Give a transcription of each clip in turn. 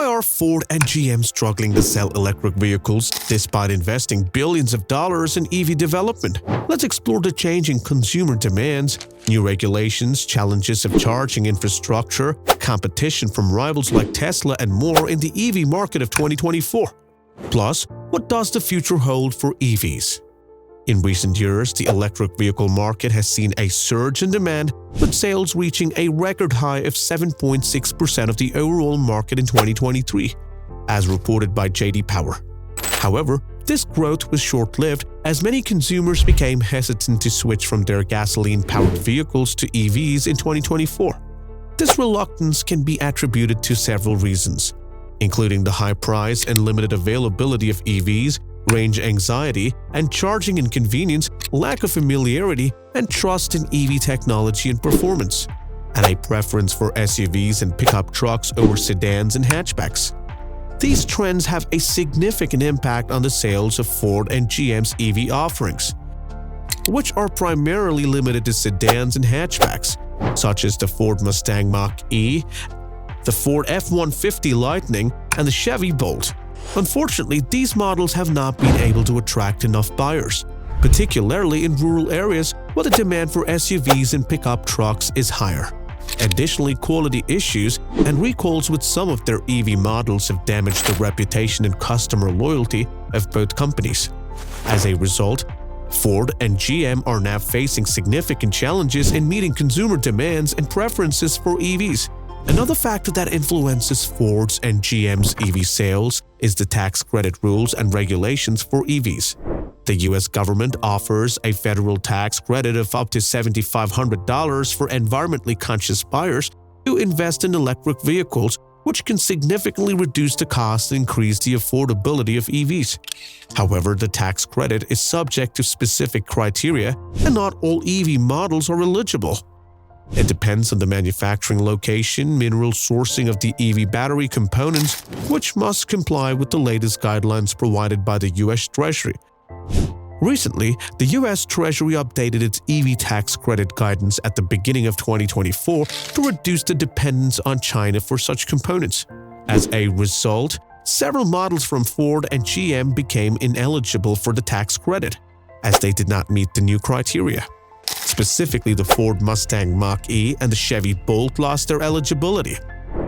Why are Ford and GM struggling to sell electric vehicles despite investing billions of dollars in EV development? Let's explore the changing consumer demands, new regulations, challenges of charging infrastructure, competition from rivals like Tesla, and more in the EV market of 2024. Plus, what does the future hold for EVs? In recent years, the electric vehicle market has seen a surge in demand, with sales reaching a record high of 7.6% of the overall market in 2023, as reported by J.D. Power. However, this growth was short-lived as many consumers became hesitant to switch from their gasoline-powered vehicles to EVs in 2024. This reluctance can be attributed to several reasons, including the high price and limited availability of EVs, range anxiety and charging inconvenience, lack of familiarity and trust in EV technology and performance, and a preference for SUVs and pickup trucks over sedans and hatchbacks. These trends have a significant impact on the sales of Ford and GM's EV offerings, which are primarily limited to sedans and hatchbacks, such as the Ford Mustang Mach-E, the Ford F-150 Lightning, and the Chevy Bolt. Unfortunately, these models have not been able to attract enough buyers, particularly in rural areas where the demand for SUVs and pickup trucks is higher. Additionally, quality issues and recalls with some of their EV models have damaged the reputation and customer loyalty of both companies. As a result, Ford and GM are now facing significant challenges in meeting consumer demands and preferences for EVs. Another factor that influences Ford's and GM's EV sales is the tax credit rules and regulations for EVs. The U.S. government offers a federal tax credit of up to $7,500 for environmentally conscious buyers who invest in electric vehicles, which can significantly reduce the cost and increase the affordability of EVs. However, the tax credit is subject to specific criteria, and not all EV models are eligible. It depends on the manufacturing location, mineral sourcing of the EV battery components, which must comply with the latest guidelines provided by the U.S. Treasury. Recently, the U.S. Treasury updated its EV tax credit guidance at the beginning of 2024 to reduce the dependence on China for such components. As a result, several models from Ford and GM became ineligible for the tax credit, as they did not meet the new criteria. Specifically, the Ford Mustang Mach-E and the Chevy Bolt lost their eligibility,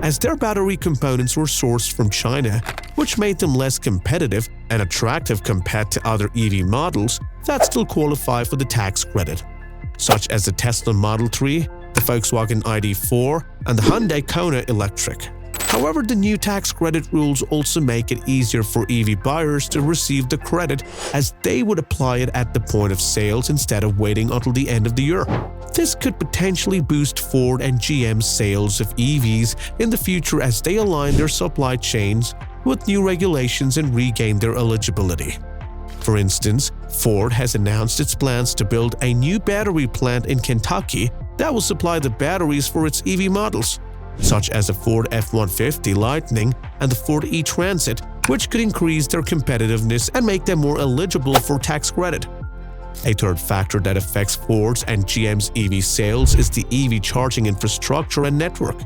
as their battery components were sourced from China, which made them less competitive and attractive compared to other EV models that still qualify for the tax credit, such as the Tesla Model 3, the Volkswagen ID.4, and the Hyundai Kona Electric. However, the new tax credit rules also make it easier for EV buyers to receive the credit, as they would apply it at the point of sales instead of waiting until the end of the year. This could potentially boost Ford and GM's sales of EVs in the future as they align their supply chains with new regulations and regain their eligibility. For instance, Ford has announced its plans to build a new battery plant in Kentucky that will supply the batteries for its EV models, such as the Ford F-150 Lightning and the Ford E-Transit, which could increase their competitiveness and make them more eligible for tax credit. A third factor that affects Ford's and GM's EV sales is the EV charging infrastructure and network.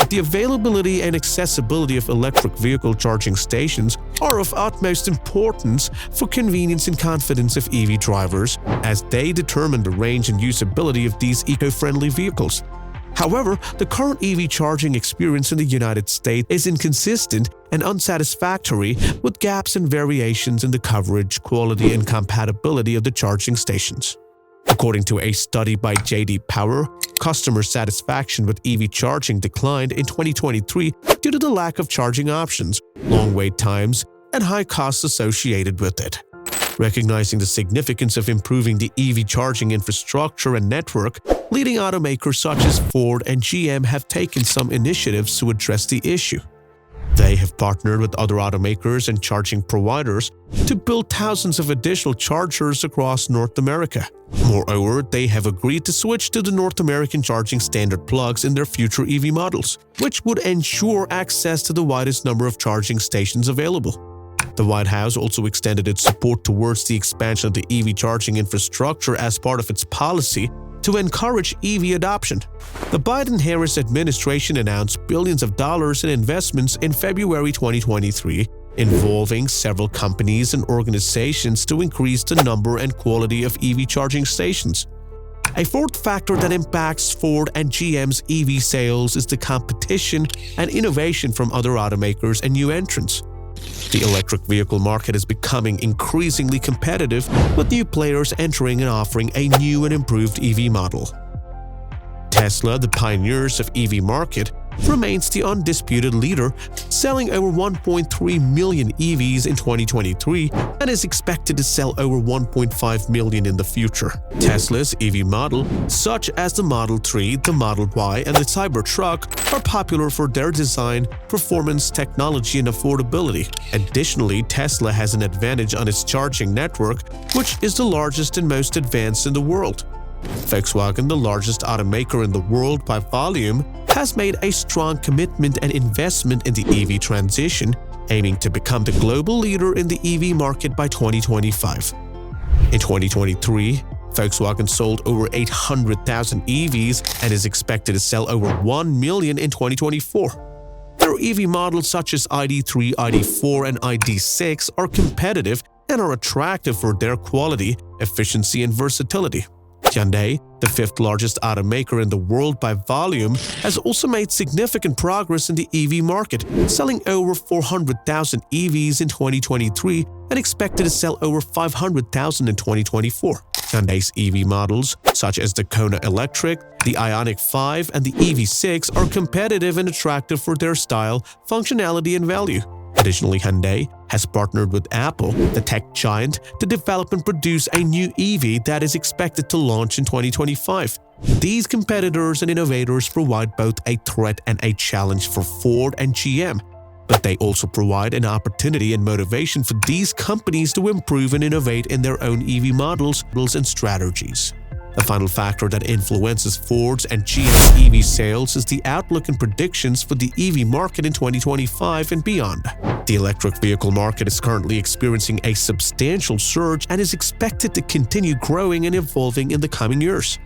The availability and accessibility of electric vehicle charging stations are of utmost importance for convenience and confidence of EV drivers, as they determine the range and usability of these eco-friendly vehicles. However, the current EV charging experience in the United States is inconsistent and unsatisfactory, with gaps and variations in the coverage, quality, and compatibility of the charging stations. According to a study by J.D. Power, customer satisfaction with EV charging declined in 2023 due to the lack of charging options, long wait times, and high costs associated with it. Recognizing the significance of improving the EV charging infrastructure and network, leading automakers such as Ford and GM have taken some initiatives to address the issue. They have partnered with other automakers and charging providers to build thousands of additional chargers across North America. Moreover, they have agreed to switch to the North American charging standard plugs in their future EV models, which would ensure access to the widest number of charging stations available. The White House also extended its support towards the expansion of the EV charging infrastructure as part of its policy to encourage EV adoption. The Biden-Harris administration announced billions of dollars in investments in February 2023, involving several companies and organizations to increase the number and quality of EV charging stations. A fourth factor that impacts Ford and GM's EV sales is the competition and innovation from other automakers and new entrants. The electric vehicle market is becoming increasingly competitive, with new players entering and offering a new and improved EV model. Tesla, the pioneers of EV market, remains the undisputed leader, selling over 1.3 million EVs in 2023 and is expected to sell over 1.5 million in the future. Tesla's EV model, such as the Model 3, the Model Y, and the Cybertruck, are popular for their design, performance, technology, and affordability. Additionally, Tesla has an advantage on its charging network, which is the largest and most advanced in the world. Volkswagen, the largest automaker in the world by volume, has made a strong commitment and investment in the EV transition, aiming to become the global leader in the EV market by 2025. In 2023, Volkswagen sold over 800,000 EVs and is expected to sell over 1 million in 2024. Their EV models such as ID3, ID4, and ID6 are competitive and are attractive for their quality, efficiency, and versatility. Hyundai, the fifth largest automaker in the world by volume, has also made significant progress in the EV market, selling over 400,000 EVs in 2023 and expected to sell over 500,000 in 2024. Hyundai's EV models, such as the Kona Electric, the Ioniq 5, and the EV6, are competitive and attractive for their style, functionality, and value. Additionally, Hyundai has partnered with Apple, the tech giant, to develop and produce a new EV that is expected to launch in 2025. These competitors and innovators provide both a threat and a challenge for Ford and GM, but they also provide an opportunity and motivation for these companies to improve and innovate in their own EV models and strategies. The final factor that influences Ford's and GM's EV sales is the outlook and predictions for the EV market in 2025 and beyond. The electric vehicle market is currently experiencing a substantial surge and is expected to continue growing and evolving in the coming years.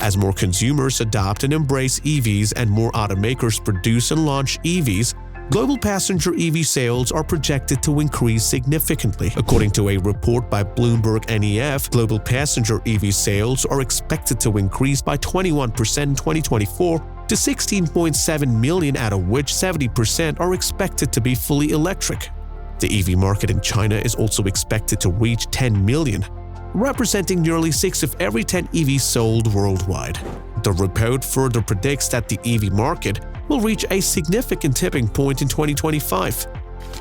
As more consumers adopt and embrace EVs and more automakers produce and launch EVs, global passenger EV sales are projected to increase significantly. According to a report by Bloomberg NEF, global passenger EV sales are expected to increase by 21% in 2024 to 16.7 million, out of which 70% are expected to be fully electric. The EV market in China is also expected to reach 10 million, representing nearly 6 of every 10 EVs sold worldwide. The report further predicts that the EV market will reach a significant tipping point in 2025.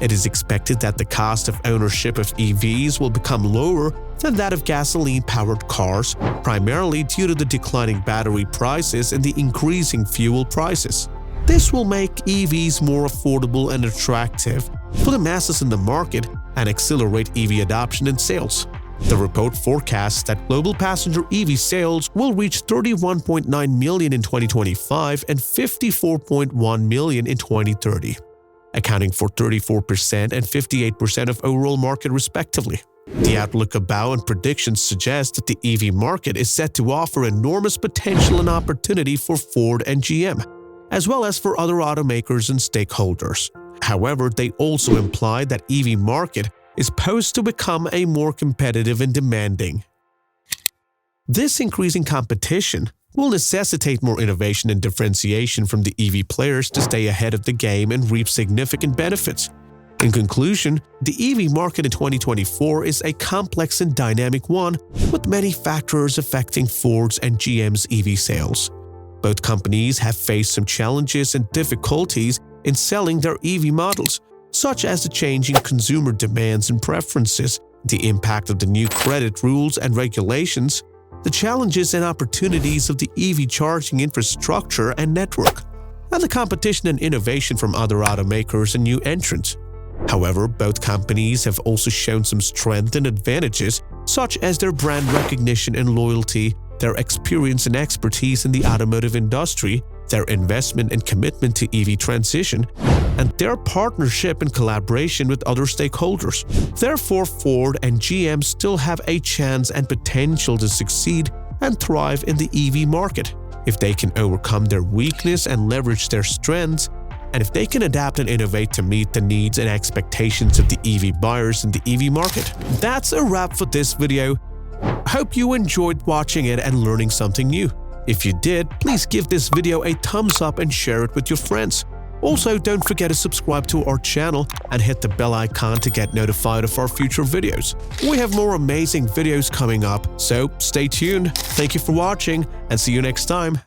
It is expected that the cost of ownership of EVs will become lower than that of gasoline-powered cars, primarily due to the declining battery prices and the increasing fuel prices. This will make EVs more affordable and attractive for the masses in the market and accelerate EV adoption and sales. The report forecasts that global passenger EV sales will reach 31.9 million in 2025 and 54.1 million in 2030, accounting for 34% and 58% of overall market respectively. The outlook about and predictions suggest that the EV market is set to offer enormous potential and opportunity for Ford and GM, as well as for other automakers and stakeholders. However, they also imply that EV market is poised to become a more competitive and demanding. This increasing competition will necessitate more innovation and differentiation from the EV players to stay ahead of the game and reap significant benefits. In conclusion, the EV market in 2024 is a complex and dynamic one, with many factors affecting Ford's and GM's EV sales. Both companies have faced some challenges and difficulties in selling their EV models, such as the changing consumer demands and preferences, the impact of the new credit rules and regulations, the challenges and opportunities of the EV charging infrastructure and network, and the competition and innovation from other automakers and new entrants. However, both companies have also shown some strength and advantages, such as their brand recognition and loyalty, their experience and expertise in the automotive industry, their investment and commitment to EV transition, and their partnership and collaboration with other stakeholders. Therefore, Ford and GM still have a chance and potential to succeed and thrive in the EV market. If they can overcome their weakness and leverage their strengths, and if they can adapt and innovate to meet the needs and expectations of the EV buyers in the EV market. That's a wrap for this video. I hope you enjoyed watching it and learning something new. If you did, please give this video a thumbs up and share it with your friends. Also, don't forget to subscribe to our channel and hit the bell icon to get notified of our future videos. We have more amazing videos coming up, so stay tuned. Thank you for watching and see you next time.